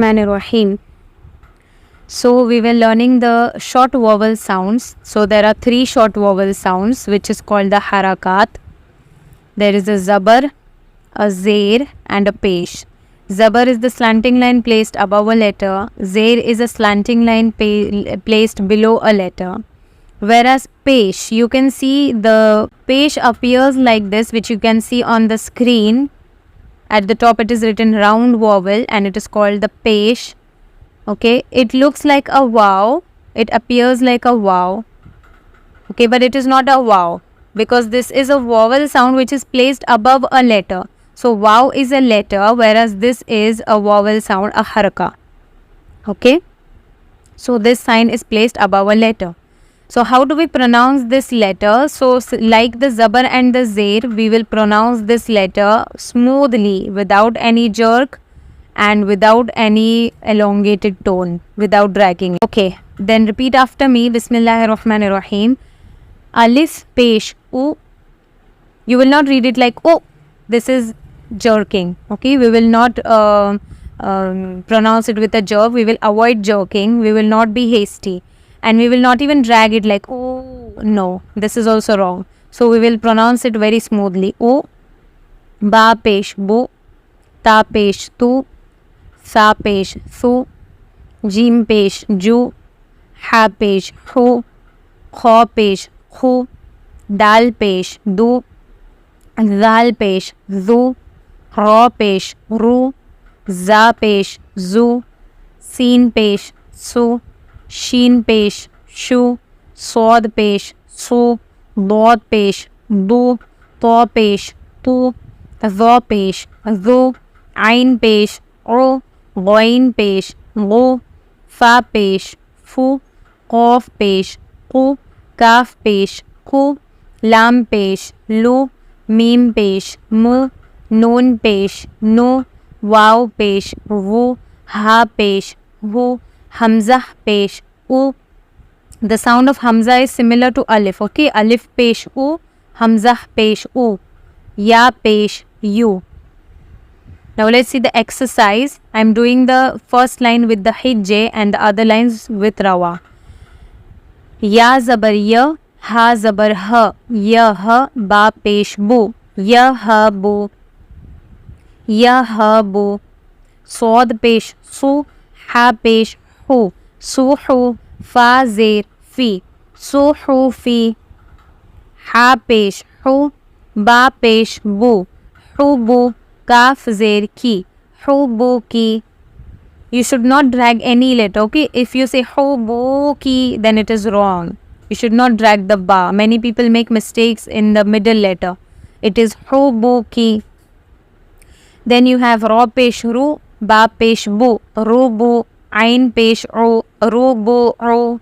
Bismillahirrahmanirrahim. So we were learning the short vowel sounds. So there are 3 short vowel sounds which is called the harakat. There is a zabar, a zair and a pesh. Zabar is the slanting line placed above a letter. Zair is a slanting line placed below a letter. Whereas pesh, you can see the pesh appears like this, which you can see on the screen. At the top it is written round vowel and it is called the pesh. Okay, it looks like a wow. It appears like a wow. Okay, but it is not a wow because this is a vowel sound which is placed above a letter. So wow is a letter, whereas this is a vowel sound, a haraka. Okay, so this sign is placed above a letter. So how do we pronounce this letter? So like the zabar and the zair, we will pronounce this letter smoothly without any jerk and without any elongated tone, without dragging. Okay, then repeat after me. Bismillahirrahmanirrahim. Alif pesh u. You will not read it like oh. This is jerking. Okay, we will not pronounce it with a jerk. We will avoid jerking. We will not be hasty. And we will not even drag it like oh. No, this is also wrong. So we will pronounce it very smoothly. O, ba pesh bu, ta pesh tu, sa pesh su, jim pesh ju, ha pesh hu, kha pesh khu, dal pesh du, zal pesh zu, ra pesh ru, za pesh zu, sin pesh su, shin pesh shu, sod pesh su, dod pesh du, to pesh tu, za pesh zu, ain pesh u, ghain pesh gu, fa pesh fu, qaf pesh qu, kaf pesh ku, lam pesh lu, mim pesh mu, nun pesh nu, waw pesh wu, ha pesh hu, hamzah pesh u. The sound of hamza is similar to alif. Okay, alif pesh u, hamzah pesh u, ya pesh you. Now let's see the exercise. I am doing the first line with the hijje and the other lines with rawa. Ya zabar ya, ha zabar ha, ya ha, ba pesh bu, ya ha bu, ya ha bu, sod pesh su, ha pesh hu, suhu, fa zir fi, suhu fi, ha pesh hu, ba pesh bu, hubu, kaf zir ki, hubu ki. You should not drag any letter. Okay, if you say hubu ki, then it is wrong. You should not drag the ba. Many people make mistakes in the middle letter. It is hubu ki. Then you have ra pesh ru, ba pesh bu, rubu, ain pesh u, rubu u.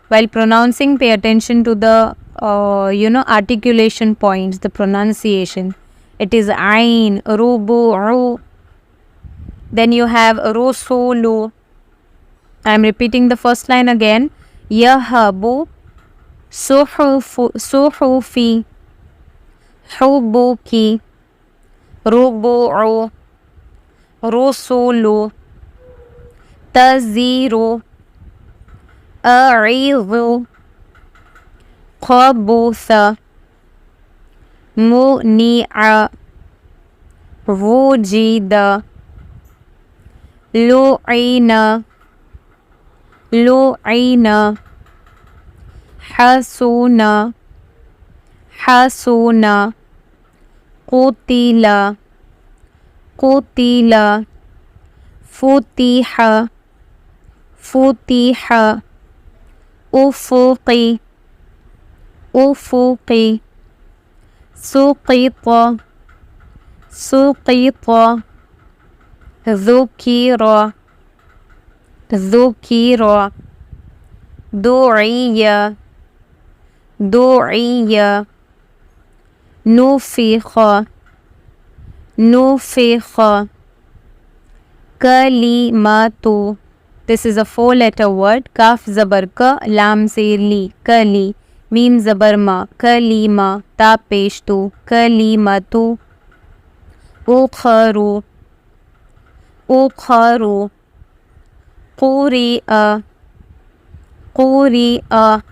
While pronouncing, pay attention to the articulation points, the pronunciation. It is ain, rubu u. Then you have rusulu. I am repeating the first line again. Yahabu, suhufi, hubuki, rubu'u, rusulu, taziru, a'idhu, qabutha, muni'a, wujida, lu'ina, lu'ina, hasuna, hasuna, qutila, qutila, futiha, futiha, ufuqi, ufuqi, suqita, suqita, ذكر ذكر دعي دعي نفخ نفخ كلمة. This is a 4-letter word. Kaf zabar ka, lam zir li, kali, mim zabar ma, kalima, ta pesh tu, kalimatu, ukharu, ukharu, quri'a, quri'a.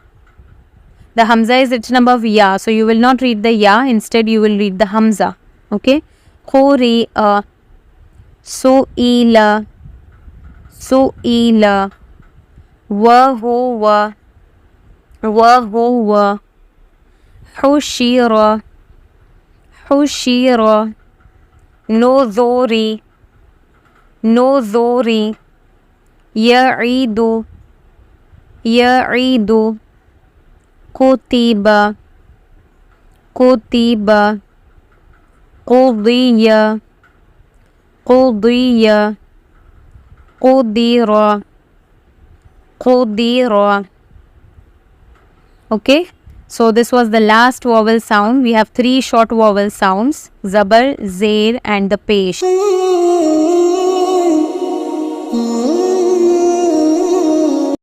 The hamza is its number of ya, so you will not read the ya, instead you will read the hamza. Okay, quri'a. Su'ila, su'ila. Wa huwa, wa huwa. Hushira, hushira. Nuzuri, nuzuri. Ya'idu, ya'idu. Kutiba, kutiba. Qudiya, qudiya. Qudira, qudira. Okay, so this was the last vowel sound. We have 3 short vowel sounds: zabar, zair and the pesh.